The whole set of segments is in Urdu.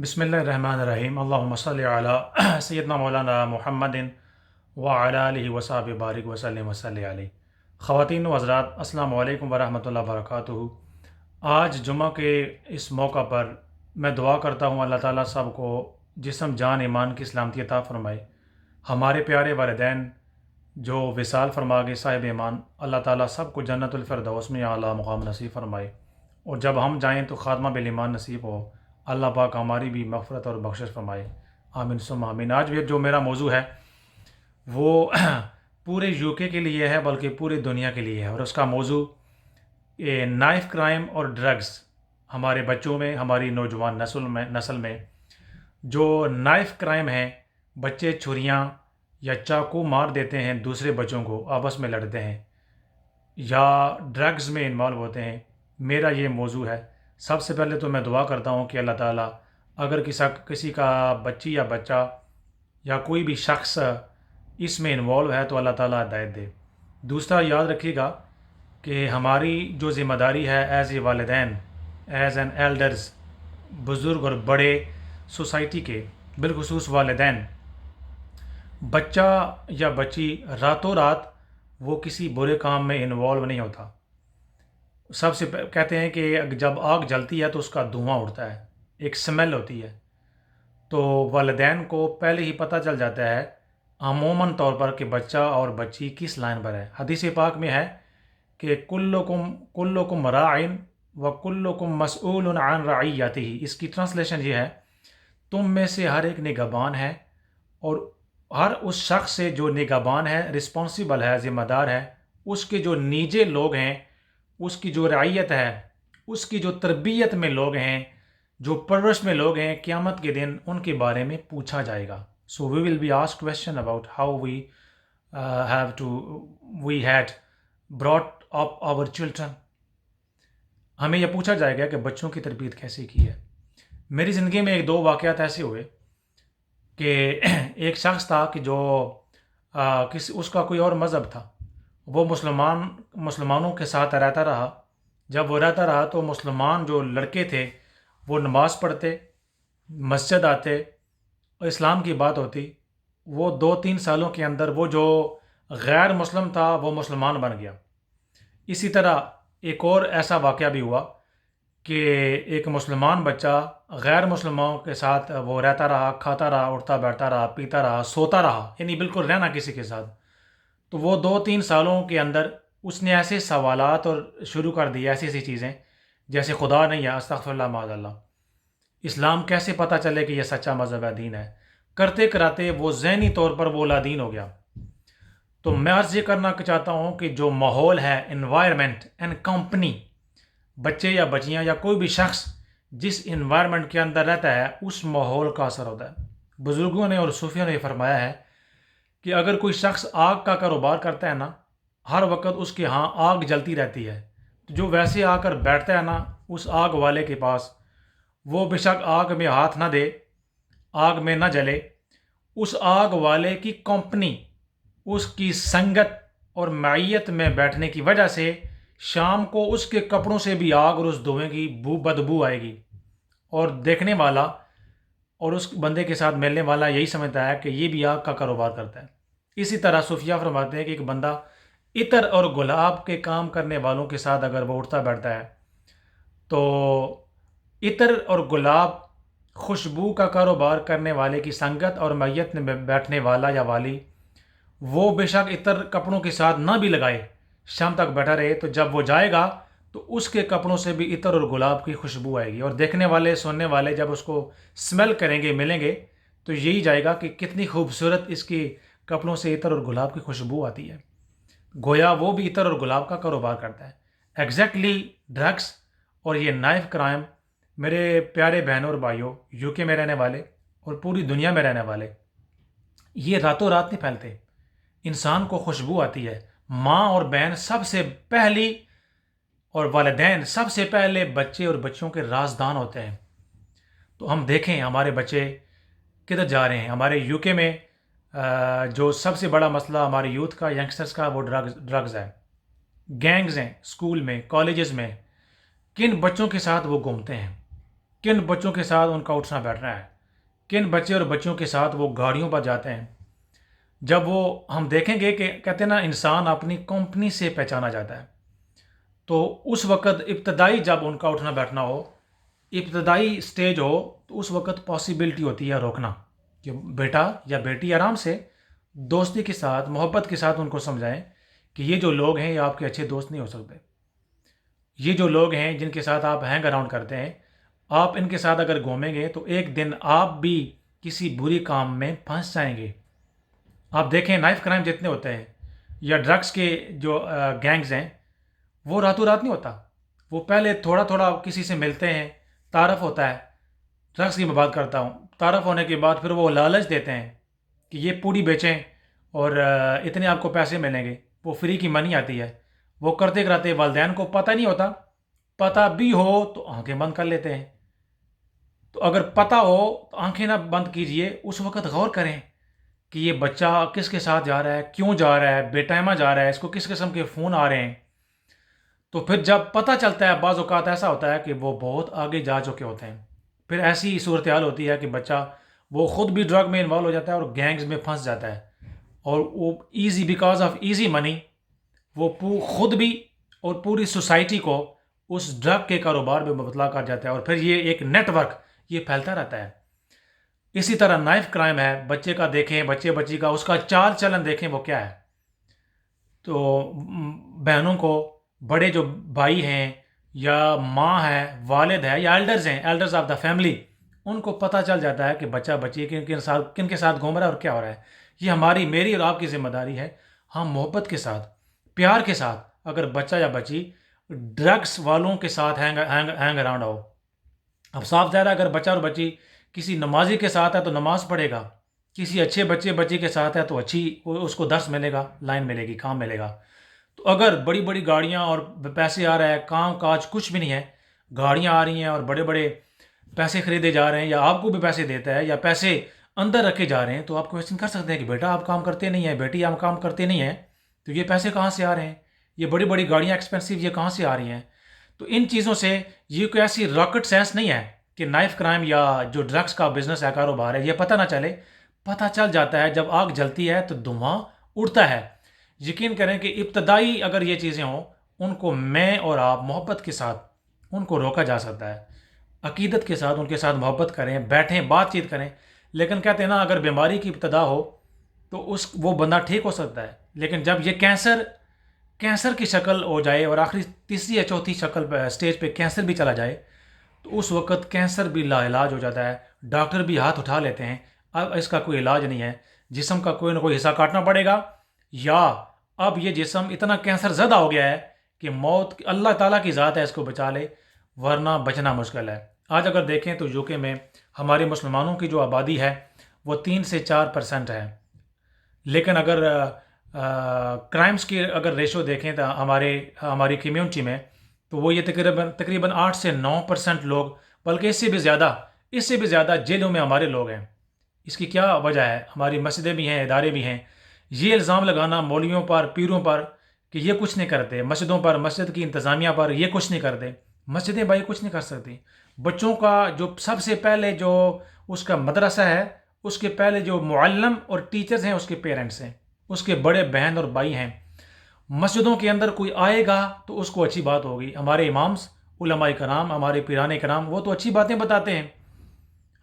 بسم اللہ الرحمن الرحیم اللہم صلی علی سیدنا مولانا محمد وعلی آلہ وصحبہ بارک وسلم وصلی علیہ۔ خواتین و حضرات، السلام علیکم ورحمۃ اللہ وبرکاتہ۔ آج جمعہ کے اس موقع پر میں دعا کرتا ہوں اللہ تعالیٰ سب کو جسم جان ایمان کی سلامتی عطا فرمائے۔ ہمارے پیارے والدین جو وصال فرما گئے صاحب ایمان، اللہ تعالیٰ سب کو جنت الفردوس میں اعلیٰ مقام نصیب فرمائے، اور جب ہم جائیں تو خاتمہ بالایمان نصیب ہو۔ اللہ پاک ہماری بھی مغفرت اور بخشش فرمائے، آمین ثم آمین۔ آج بھی جو میرا موضوع ہے وہ پورے یو کے لیے ہے، بلکہ پوری دنیا کے لیے ہے، اور اس کا موضوع نائف کرائم اور ڈرگز ہمارے بچوں میں، ہماری نوجوان نسل میں جو نائف کرائم ہے، بچے چھریاں یا چاقو مار دیتے ہیں دوسرے بچوں کو، آپس میں لڑتے ہیں یا ڈرگز میں انوالو ہوتے ہیں، میرا یہ موضوع ہے۔ سب سے پہلے تو میں دعا کرتا ہوں کہ اللہ تعالیٰ اگر کسی کا بچی یا بچہ یا کوئی بھی شخص اس میں انوالو ہے تو اللہ تعالیٰ ہدایت دے۔ دوسرا، یاد رکھیے گا کہ ہماری جو ذمہ داری ہے ایز اے والدین، ایز این ایلڈرز، بزرگ اور بڑے سوسائٹی کے، بالخصوص والدین، بچہ یا بچی راتوں رات وہ کسی برے کام میں انوالو نہیں ہوتا۔ سب سے کہتے ہیں کہ جب آگ جلتی ہے تو اس کا دھواں اڑتا ہے، ایک سمیل ہوتی ہے، تو والدین کو پہلے ہی پتہ چل جاتا ہے عموماً طور پر کہ بچہ اور بچی کس لائن پر ہے۔ حدیث پاک میں ہے کہ کلکم راعٍ و کلکم مسئول عن رعیتہ۔ اس کی ٹرانسلیشن یہ ہے، تم میں سے ہر ایک نگہبان ہے، اور ہر اس شخص سے جو نگہبان ہے، رسپانسیبل ہے، ذمہ دار ہے، اس کے جو نیجے لوگ ہیں، اس کی جو رعیت ہے، اس کی جو تربیت میں لوگ ہیں، جو پرورش میں لوگ ہیں، قیامت کے دن ان کے بارے میں پوچھا جائے گا۔ So we will be asked question about how we had brought up our children. ہمیں یہ پوچھا جائے گا کہ بچوں کی تربیت کیسے کی ہے۔ میری زندگی میں ایک دو واقعات ایسے ہوئے کہ ایک شخص تھا کہ جو اس کا کوئی اور مذہب تھا، وہ مسلمانوں کے ساتھ رہتا رہا۔ جب وہ رہتا رہا تو مسلمان جو لڑکے تھے وہ نماز پڑھتے، مسجد آتے، اور اسلام کی بات ہوتی، وہ 2-3 سالوں کے اندر وہ جو غیر مسلم تھا وہ مسلمان بن گیا۔ اسی طرح ایک اور ایسا واقعہ بھی ہوا کہ ایک مسلمان بچہ غیر مسلمانوں کے ساتھ وہ رہتا رہا، کھاتا رہا، اٹھتا بیٹھتا رہا، پیتا رہا، سوتا رہا، یعنی بالکل رہنا کسی کے ساتھ۔ تو وہ 2-3 سالوں کے اندر اس نے ایسے سوالات اور شروع کر دیے، ایسی چیزیں جیسے خدا نہیں ہے، استغفر اللہ معاذ اللہ، اسلام کیسے پتہ چلے کہ یہ سچا مذہب ہے، دین ہے، کرتے کراتے وہ ذہنی طور پر وہ لادین ہو گیا۔ تو میں عرض یہ کرنا چاہتا ہوں کہ جو ماحول ہے، انوائرمنٹ اینڈ کمپنی، بچے یا بچیاں یا کوئی بھی شخص جس انوائرمنٹ کے اندر رہتا ہے، اس ماحول کا اثر ہوتا ہے۔ بزرگوں نے اور صوفیوں نے فرمایا ہے کہ اگر کوئی شخص آگ کا کاروبار کرتا ہے نا، ہر وقت اس کے ہاں آگ جلتی رہتی ہے، تو جو ویسے آ کر بیٹھتا ہے نا اس آگ والے کے پاس، وہ بے شک آگ میں ہاتھ نہ دے، آگ میں نہ جلے، اس آگ والے کی کمپنی، اس کی سنگت اور معیت میں بیٹھنے کی وجہ سے شام کو اس کے کپڑوں سے بھی آگ اور اس دھوئیں کی بدبو آئے گی، اور دیکھنے والا اور اس بندے کے ساتھ ملنے والا یہی سمجھتا ہے کہ یہ بھی آگ کا کاروبار کرتا ہے۔ اسی طرح صوفیہ فرماتے ہیں کہ ایک بندہ عطر اور گلاب کے کام کرنے والوں کے ساتھ اگر وہ اٹھتا بیٹھتا ہے تو عطر اور گلاب خوشبو کا کاروبار کرنے والے کی سنگت اور میت میں بیٹھنے والا یا والی، وہ بے شک عطر کپڑوں کے ساتھ نہ بھی لگائے، شام تک بیٹھا رہے، تو جب وہ جائے گا تو اس کے کپڑوں سے بھی عطر اور گلاب کی خوشبو آئے گی، اور دیکھنے والے سننے والے جب اس کو اسمیل کریں گے، ملیں گے، تو یہی جائے گا کہ کتنی خوبصورت اس کی کپڑوں سے عطر اور گلاب کی خوشبو آتی ہے۔ گویا وہ بھی عطر اور گلاب کا کاروبار کرتا ہے۔ ایگزیکٹلی ڈرگس اور یہ نائف کرائم، میرے پیارے بہنوں اور بھائیوں، یو کے میں رہنے والے اور پوری دنیا میں رہنے والے، یہ راتوں رات نہیں پھیلتے۔ انسان کو خوشبو آتی ہے، ماں اور بہن سب سے پہلی، اور والدین سب سے پہلے بچے اور بچوں کے رازدان ہوتے ہیں۔ تو ہم دیکھیں ہمارے بچے کدھر جا رہے ہیں۔ ہمارے یو کے میں جو سب سے بڑا مسئلہ ہمارے یوتھ کا، ینگسٹرز کا، وہ ڈرگز ہے، گینگز ہیں، اسکول میں، کالجز میں، کن بچوں کے ساتھ وہ گھومتے ہیں۔ کن بچوں کے ساتھ ان کا اٹھنا بیٹھنا ہے، کن بچے اور بچوں کے ساتھ وہ گاڑیوں پر جاتے ہیں. جب وہ ہم دیکھیں گے کہ کہتے ہیں نا انسان اپنی کمپنی سے پہچانا جاتا ہے، تو اس وقت ابتدائی جب ان کا اٹھنا بیٹھنا ہو، ابتدائی سٹیج ہو، تو اس وقت پاسبلٹی ہوتی ہے روکنا کہ بیٹا یا بیٹی آرام سے دوستی کے ساتھ محبت کے ساتھ ان کو سمجھائیں کہ یہ جو لوگ ہیں یہ آپ کے اچھے دوست نہیں ہو سکتے. یہ جو لوگ ہیں جن کے ساتھ آپ ہینگ اراؤنڈ کرتے ہیں، آپ ان کے ساتھ اگر گھومیں گے تو ایک دن آپ بھی کسی بری کام میں پھنس جائیں گے. آپ دیکھیں نائف کرائم جتنے ہوتے ہیں یا ڈرگس کے جو گینگز ہیں، وہ راتوں رات نہیں ہوتا. وہ پہلے تھوڑا تھوڑا کسی سے ملتے ہیں، تعارف ہوتا ہے. ڈرگس کی میں بات کرتا ہوں، تعارف ہونے کے بعد پھر وہ لالچ دیتے ہیں کہ یہ پوڑی بیچیں اور اتنے آپ کو پیسے ملیں گے. وہ فری کی منی آتی ہے. وہ کرتے کراتے والدین کو پتہ نہیں ہوتا، پتہ بھی ہو تو آنکھیں بند کر لیتے ہیں. تو اگر پتہ ہو تو آنکھیں نہ بند کیجئے، اس وقت غور کریں کہ یہ بچہ کس کے ساتھ جا رہا ہے، کیوں جا رہا ہے، بے ٹائمہ جا رہا ہے، اس کو کس قسم کے فون آ رہے ہیں. تو پھر جب پتہ چلتا ہے، بعض اوقات ایسا ہوتا ہے کہ وہ بہت آگے جا چکے ہوتے ہیں. پھر ایسی صورتحال ہوتی ہے کہ بچہ وہ خود بھی ڈرگ میں انوالو ہو جاتا ہے اور گینگز میں پھنس جاتا ہے. اور وہ easy because of easy money وہ خود بھی اور پوری سوسائٹی کو اس ڈرگ کے کاروبار میں مبتلا کر جاتا ہے، اور پھر یہ ایک نیٹ ورک یہ پھیلتا رہتا ہے. اسی طرح نائف کرائم ہے، بچے کا دیکھیں، بچے بچی کا اس کا چال چلن دیکھیں وہ کیا ہے. تو بہنوں کو بڑے جو بھائی ہیں یا ماں ہے، والد ہے یا ایلڈرز ہیں، ایلڈرز آف دا فیملی، ان کو پتہ چل جاتا ہے کہ بچہ بچی کن کے ساتھ گھوم رہا ہے اور کیا ہو رہا ہے. یہ ہماری میری اور آپ کی ذمہ داری ہے. ہم محبت کے ساتھ، پیار کے ساتھ، اگر بچہ یا بچی ڈرگس والوں کے ساتھ ہینگ اراؤنڈ ہو. اب صاف ظاہر ہے اگر بچہ اور بچی کسی نمازی کے ساتھ ہے تو نماز پڑھے گا، کسی اچھے بچے بچی کے ساتھ ہے تو اچھی اس کو درس ملے گا، لائن ملے گی، کام ملے گا. تو اگر بڑی بڑی گاڑیاں اور پیسے آ رہا ہے، کام کاج کچھ بھی نہیں ہے، گاڑیاں آ رہی ہیں اور بڑے بڑے پیسے خریدے جا رہے ہیں، یا آپ کو بھی پیسے دیتا ہے یا پیسے اندر رکھے جا رہے ہیں، تو آپ کویسچن کر سکتے ہیں کہ بیٹا آپ کام کرتے نہیں ہیں، بیٹی آپ کام کرتے نہیں ہیں، تو یہ پیسے کہاں سے آ رہے ہیں؟ یہ بڑی بڑی گاڑیاں ایکسپینسو یہ کہاں سے آ رہی ہیں؟ تو ان چیزوں سے یہ کوئی ایسی راکٹ سائنس نہیں ہے کہ نائف کرائم یا جو ڈرگس کا بزنس ہے، کاروبار ہے، یہ پتہ نہ چلے. پتہ چل جاتا ہے. جب آگ جلتی ہے تو دھواں اڑتا ہے. یقین کریں کہ ابتدائی اگر یہ چیزیں ہوں، ان کو میں اور آپ محبت کے ساتھ ان کو روکا جا سکتا ہے. عقیدت کے ساتھ ان کے ساتھ محبت کریں، بیٹھیں، بات چیت کریں. لیکن کہتے ہیں نا اگر بیماری کی ابتدا ہو تو وہ بندہ ٹھیک ہو سکتا ہے، لیکن جب یہ کینسر کی شکل ہو جائے اور آخری تیسری یا چوتھی شکل پہ سٹیج پہ کینسر بھی چلا جائے، تو اس وقت کینسر بھی لا علاج ہو جاتا ہے. ڈاکٹر بھی ہاتھ اٹھا لیتے ہیں، اب اس کا کوئی علاج نہیں ہے، جسم کا کوئی نہ کوئی حصہ کاٹنا پڑے گا، یا اب یہ جسم اتنا کینسر زدہ ہو گیا ہے کہ موت اللہ تعالیٰ کی ذات ہے اس کو بچا لے، ورنہ بچنا مشکل ہے. آج اگر دیکھیں تو یو کے میں ہمارے مسلمانوں کی جو آبادی ہے وہ 3 سے 4% ہے، لیکن اگر کرائمز کی اگر ریشو دیکھیں تو ہماری کمیونٹی میں تو وہ یہ تقریباً 8 سے 9% لوگ، بلکہ اس سے بھی زیادہ جیلوں میں ہمارے لوگ ہیں. اس کی کیا وجہ ہے؟ ہماری مسجدیں بھی ہیں، ادارے بھی ہیں. یہ الزام لگانا مولویوں پر، پیروں پر کہ یہ کچھ نہیں کرتے، مسجدوں پر، مسجد کی انتظامیہ پر یہ کچھ نہیں کرتے. مسجدیں بھائی کچھ نہیں کر سکتی. بچوں کا جو سب سے پہلے جو اس کا مدرسہ ہے، اس کے پہلے جو معلم اور ٹیچرز ہیں اس کے پیرنٹس ہیں، اس کے بڑے بہن اور بھائی ہیں. مسجدوں کے اندر کوئی آئے گا تو اس کو اچھی بات ہوگی. ہمارے امامز، علماء کرام، ہمارے پیران کرام، وہ تو اچھی باتیں بتاتے ہیں.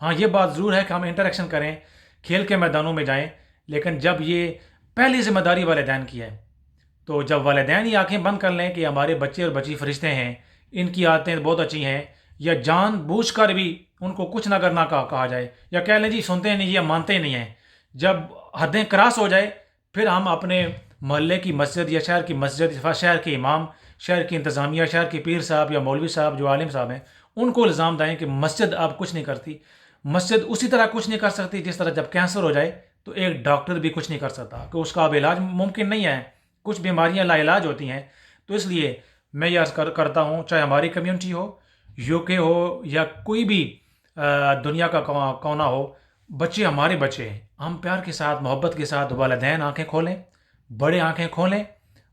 ہاں یہ بات ضرور ہے کہ ہم انٹریکشن کریں، کھیل کے میدانوں میں جائیں، لیکن جب یہ پہلی ذمہ داری والدین کی ہے، تو جب والدین ہی آنکھیں بند کر لیں کہ ہمارے بچے اور بچی فرشتے ہیں، ان کی عادتیں بہت اچھی ہیں، یا جان بوجھ کر بھی ان کو کچھ نہ کرنا کہا جائے، یا کہہ لیں جی سنتے نہیں یا مانتے نہیں ہیں، جب حدیں کراس ہو جائے پھر ہم اپنے محلے کی مسجد یا شہر کی مسجد، شہر کے امام، شہر کی انتظامیہ، شہر کے پیر صاحب یا مولوی صاحب جو عالم صاحب ہیں، ان کو الزام دائیں کہ مسجد اب کچھ نہیں کرتی. مسجد اسی طرح کچھ نہیں کر سکتی جس طرح جب کینسر ہو جائے تو ایک ڈاکٹر بھی کچھ نہیں کر سکتا، کہ اس کا اب علاج ممکن نہیں ہے. کچھ بیماریاں لا علاج ہوتی ہیں. تو اس لیے میں یہ عرض کرتا ہوں، چاہے ہماری کمیونٹی ہو، یو کے ہو، یا کوئی بھی دنیا کا کونا ہو، بچے ہمارے بچے ہیں. ہم پیار کے ساتھ، محبت کے ساتھ، والدین آنکھیں کھولیں، بڑے آنکھیں کھولیں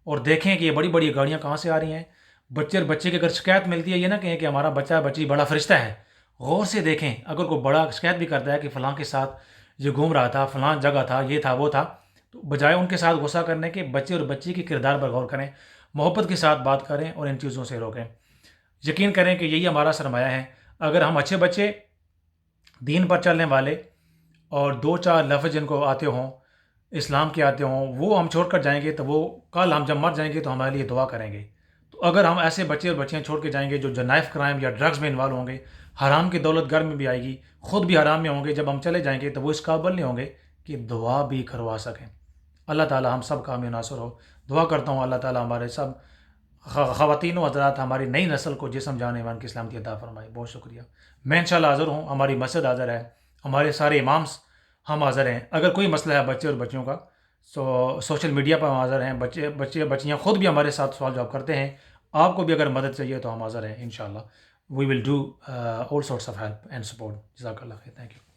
اور دیکھیں کہ یہ بڑی بڑی گاڑیاں کہاں سے آ رہی ہیں. بچے اور بچے کی اگر شکایت ملتی ہے، یہ نہ کہیں کہ ہمارا بچہ بچی بڑا فرشتہ ہے. غور سے دیکھیں. اگر کوئی بڑا شکایت بھی کرتا ہے کہ فلاں کے ساتھ یہ گھوم رہا تھا، فلاں جگہ تھا، یہ تھا وہ تھا، تو بجائے ان کے ساتھ غصہ کرنے کے بچے اور بچی کے کردار پر غور کریں، محبت کے ساتھ بات کریں اور ان چیزوں سے روکیں. یقین کریں کہ یہی ہمارا سرمایہ ہے. اگر ہم اچھے بچے، دین پر چلنے والے، اور دو چار لفظ جن کو آتے ہوں، اسلام کے آتے ہوں، وہ ہم چھوڑ کر جائیں گے تو وہ کل ہم جب مر جائیں گے تو ہمارے لیے دعا کریں گے. تو اگر ہم ایسے بچے اور بچیاں چھوڑ کے جائیں گے جو نائف کرائم یا ڈرگز میں انوالو ہوں گے، حرام کی دولت گھر میں بھی آئے گی، خود بھی حرام میں ہوں گے، جب ہم چلے جائیں گے تو وہ اس قابل نہیں ہوں گے کہ دعا بھی کروا سکیں. اللہ تعالی ہم سب کا حامی و ناصر ہو. دعا کرتا ہوں اللہ تعالی ہمارے سب خواتین و حضرات، ہماری نئی نسل کو جسم جان ایمان کی اسلام کی عطا فرمائے. بہت شکریہ. میں انشاءاللہ حاضر ہوں، ہماری مسجد حاضر ہے، ہمارے سارے امامس ہم حاضر ہیں. اگر کوئی مسئلہ ہے بچے اور بچیوں کا، سوشل میڈیا پر ہم حاضر ہیں. بچے بچیاں خود بھی ہمارے ساتھ سوال جواب کرتے ہیں. آپ کو بھی اگر مدد چاہیے تو ہم حاضر ہیں انشاءاللہ. We will do all sorts of help and support. جزاک اللہ خیر. Thank you.